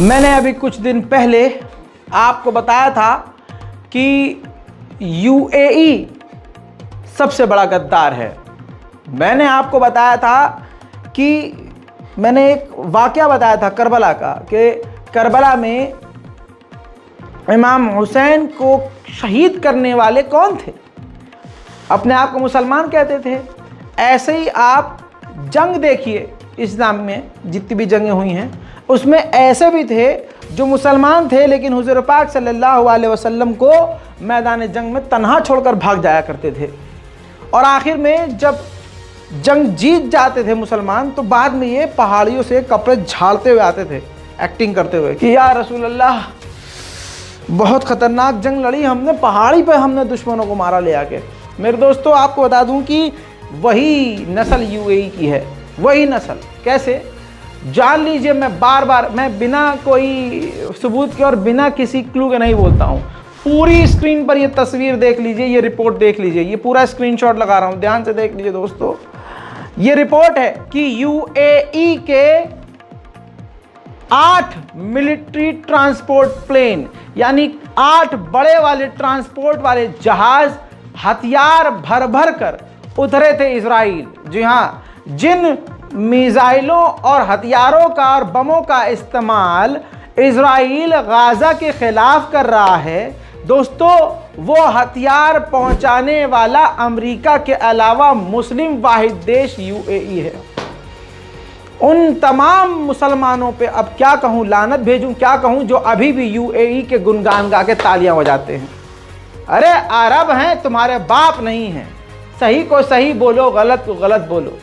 मैंने अभी कुछ दिन पहले आपको बताया था कि यूएई सबसे बड़ा गद्दार है। मैंने आपको बताया था कि मैंने एक वाकया बताया था करबला का, कि करबला में इमाम हुसैन को शहीद करने वाले कौन थे? अपने आप को मुसलमान कहते थे। ऐसे ही आप जंग देखिए, इस्लाम में जितनी भी जंगें हुई हैं उसमें ऐसे भी थे जो मुसलमान थे लेकिन हुज़ूर पाक सल्लल्लाहु अलैहि वसल्लम को मैदान जंग में तन्हा छोड़कर भाग जाया करते थे। और आखिर में जब जंग जीत जाते थे मुसलमान तो बाद में ये पहाड़ियों से कपड़े झाड़ते हुए आते थे, एक्टिंग करते हुए कि या रसूल अल्लाह, बहुत ख़तरनाक जंग लड़ी हमने, पहाड़ी पे हमने दुश्मनों को मारा ले आके। मेरे दोस्तों, आपको बता दूं कि वही नस्ल यूएई की है, वही नस्ल। कैसे जान लीजिए, मैं बिना कोई सबूत के और बिना किसी क्लू के नहीं बोलता हूँ। पूरी स्क्रीन पर ये तस्वीर देख लीजिए, ये रिपोर्ट देख लीजिए, ये पूरा स्क्रीनशॉट लगा रहा हूँ, ध्यान से देख लीजिए दोस्तों। ये रिपोर्ट है कि यूएई के 8 मिलिट्री ट्रांसपोर्ट प्लेन, यानी 8 बड़े वाले ट्रांसपोर्ट वाले जहाज हथियार भर भर कर उतरे थे इजराइल। जी हाँ, जिन मिसाइलों और हथियारों का और बमों का इस्तेमाल इजराइल गाजा के खिलाफ कर रहा है दोस्तों, वो हथियार पहुंचाने वाला अमेरिका के अलावा मुस्लिम वाहिद देश यूएई है। उन तमाम मुसलमानों पे अब क्या कहूँ, लानत भेजूं, क्या कहूँ, जो अभी भी यूएई के गुनगान गा के तालियां बजाते हैं। अरे अरब हैं, तुम्हारे बाप नहीं हैं। सही को सही बोलो, गलत को गलत बोलो।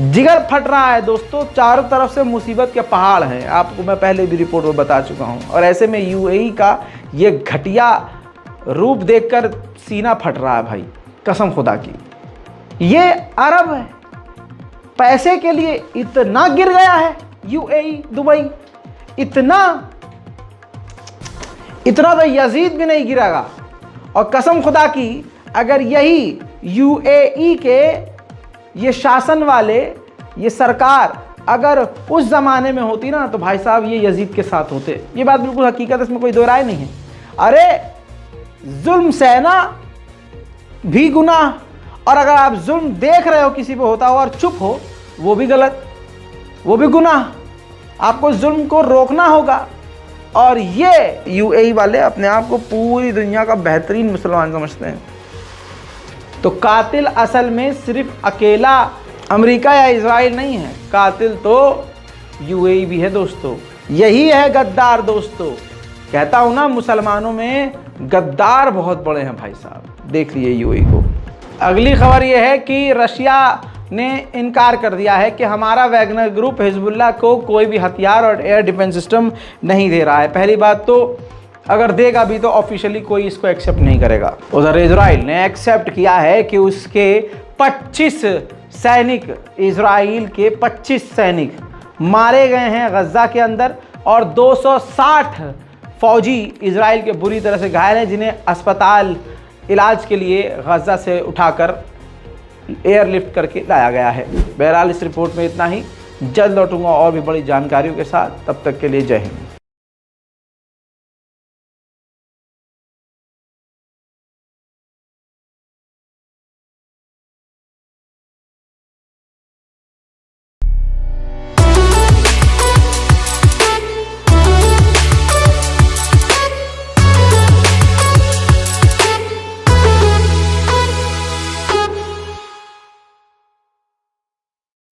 जिगर फट रहा है दोस्तों, चारों तरफ से मुसीबत के पहाड़ हैं, आपको मैं पहले भी रिपोर्ट में बता चुका हूं। और ऐसे में यूएई का ये घटिया रूप देखकर सीना फट रहा है भाई, कसम खुदा की। ये अरब है, पैसे के लिए इतना गिर गया है यूएई, दुबई, इतना तो यजीद भी नहीं गिरेगा। और कसम खुदा की, अगर यही यूएई के ये शासन वाले, ये सरकार अगर उस ज़माने में होती ना तो भाई साहब ये यजीद के साथ होते। ये बात बिल्कुल हकीकत है, इसमें कोई दो राय नहीं है। अरे जुल्म सहना भी गुनाह, और अगर आप जुल्म देख रहे हो किसी पे होता हो और चुप हो, वो भी गलत, वो भी गुनाह। आपको जुल्म को रोकना होगा। और ये यूएई वाले अपने आप को पूरी दुनिया का बेहतरीन मुसलमान समझते हैं। तो कातिल असल में सिर्फ अकेला अमेरिका या इजराइल नहीं है, कातिल तो यूएई भी है दोस्तों। यही है गद्दार दोस्तों। कहता हूं ना, मुसलमानों में गद्दार बहुत बड़े हैं भाई साहब। देख लिए यूएई को। अगली खबर यह है कि रशिया ने इनकार कर दिया है कि हमारा वैगनर ग्रुप हिजबुल्लाह को कोई भी हथियार और एयर डिफेंस सिस्टम नहीं दे रहा है। पहली बात तो अगर देगा भी तो ऑफिशियली कोई इसको एक्सेप्ट नहीं करेगा। उधर इजराइल ने एक्सेप्ट किया है कि उसके 25 सैनिक, इजराइल के 25 सैनिक मारे गए हैं गजा के अंदर, और 260 फौजी इजराइल के बुरी तरह से घायल हैं, जिन्हें अस्पताल इलाज के लिए गजा से उठाकर एयरलिफ्ट करके लाया गया है। बहरहाल इस रिपोर्ट में इतना ही। जल्द लौटूंगा और भी बड़ी जानकारियों के साथ। तब तक के लिए जय हिंद।